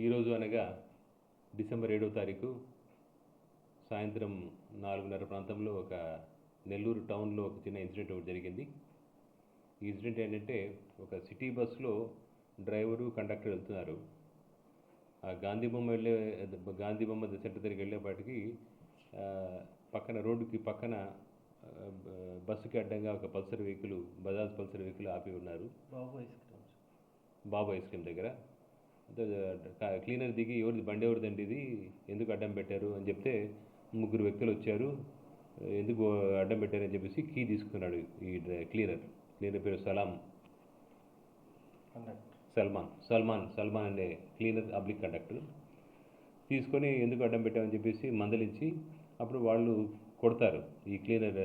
ఈరోజు అనగా డిసెంబర్ 7వ తారీఖు సాయంత్రం 4:30 ప్రాంతంలో ఒక నెల్లూరు టౌన్లో ఒక చిన్న ఇన్సిడెంట్ ఒకటి జరిగింది. ఈ ఇన్సిడెంట్ ఏంటంటే, ఒక సిటీ బస్సులో డ్రైవరు కండక్టర్ వెళ్తున్నారు. ఆ గాంధీ బొమ్మ సెంటర్ దగ్గరికి వెళ్ళేపాటికి పక్కన రోడ్డుకి పక్కన బస్సుకి అడ్డంగా ఒక Pulsar vehicle, Bajaj Pulsar vehicle ఆపి ఉన్నారు. బాబు ఐస్ క్రీమ్ దగ్గర క్లీనర్ దిగి బండి ఎవరిదండి, ఇది ఎందుకు అడ్డం పెట్టారు అని చెప్తే, 3 వ్యక్తులు వచ్చారు, ఎందుకు అడ్డం పెట్టారని చెప్పేసి కీ తీసుకున్నాడు ఈ క్లీనర్ పేరు సల్మాన్ అనే క్లీనర్ అబ్లిక్ కండక్టర్. తీసుకొని ఎందుకు అడ్డం పెట్టామని చెప్పేసి మందలించి అప్పుడు వాళ్ళు కొడతారు. ఈ క్లీనర్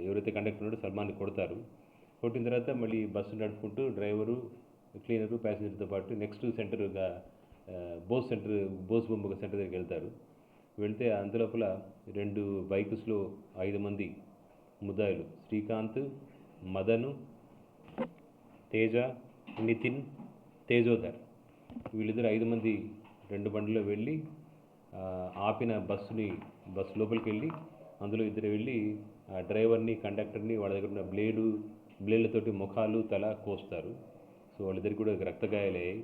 ఎవరైతే కండక్టర్ ఉన్నాడో సల్మాన్ని కొడతారు. కొట్టిన తర్వాత మళ్ళీ బస్సు నడుపుకుంటూ డ్రైవరు, క్లీనరు, ప్యాసింజర్తో పాటు నెక్స్ట్ సెంటర్గా బోస్ బొమ్మ సెంటర్ దగ్గరికి వెళ్తారు. వెళ్తే అంతలోపల 2 బైక్స్లో 5 మంది ముద్దాయిలు, శ్రీకాంత్, మదను, తేజ, నితిన్, తేజోధర్, వీళ్ళిద్దరు 5 మంది 2 బండిలో వెళ్ళి ఆపిన బస్సు లోపలికి వెళ్ళి అందులో ఇద్దరు వెళ్ళి డ్రైవర్ని, కండక్టర్ని వాళ్ళ దగ్గర ఉన్న బ్లేడ్లతోటి ముఖాలు, తల కోస్తారు. సో వాళ్ళిద్దరికి కూడా రక్తగాయాలయ్యాయి.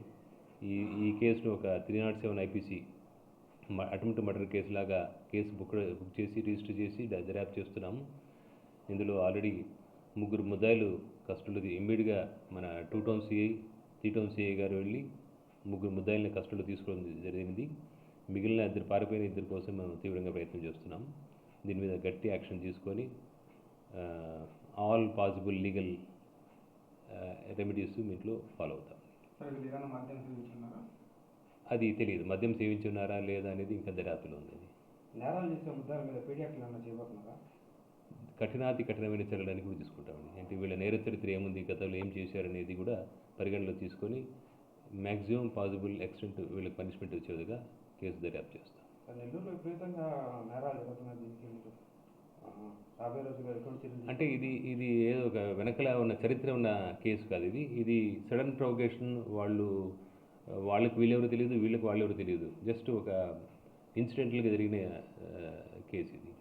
ఈ కేసును ఒక 307 ఐపీసీ అటెంప్ట్ మర్డర్ కేసులాగా బుక్ చేసి రిజిస్టర్ చేసి దర్యాప్తు చేస్తున్నాము. ఇందులో ఆల్రెడీ 3 ముద్దాయిలు కస్టడీలో ఇమ్మీడియట్గా మన 2 టౌన్ సిఐ, 3 టౌన్ సిఐ గారు వెళ్ళి 3 ముద్దాయిల్ని కస్టడీలో తీసుకోవడం జరిగింది. మిగిలిన 2 పారిపోయిన 2 కోసం మేము తీవ్రంగా ప్రయత్నం చేస్తున్నాం. దీని మీద గట్టి యాక్షన్ తీసుకొని ఆల్ పాసిబుల్ లీగల్ రెమెడీస్ మీట్లో ఫాలో అవుతాం. అది తెలియదు, మద్యం సేవించున్నారా లేదా అనేది ఇంకా దర్యాప్తులో ఉంది. కఠినమైన చర్యలని కూడా తీసుకుంటామండి. అంటే వీళ్ళ నేర చరిత్ర ఏముంది, గతంలో ఏం చేశారనేది కూడా పరిగణలో తీసుకొని మ్యాక్సిమం పాసిబుల్ ఎక్స్టెంట్ వీళ్ళకి పనిష్మెంట్ వచ్చేదిగా కేసు దర్యాప్తు చేస్తాం. అంటే ఇది ఏదో ఒక వెనకల ఉన్న చరిత్ర ఉన్న కేసు కాదు. ఇది సడన్ ప్రొవొకేషన్. వాళ్ళకి వీళ్ళెవరో తెలియదు, వీళ్ళకి వాళ్ళెవరో తెలియదు. జస్ట్ ఒక ఇన్సిడెంటల్గా జరిగిన కేసు ఇది.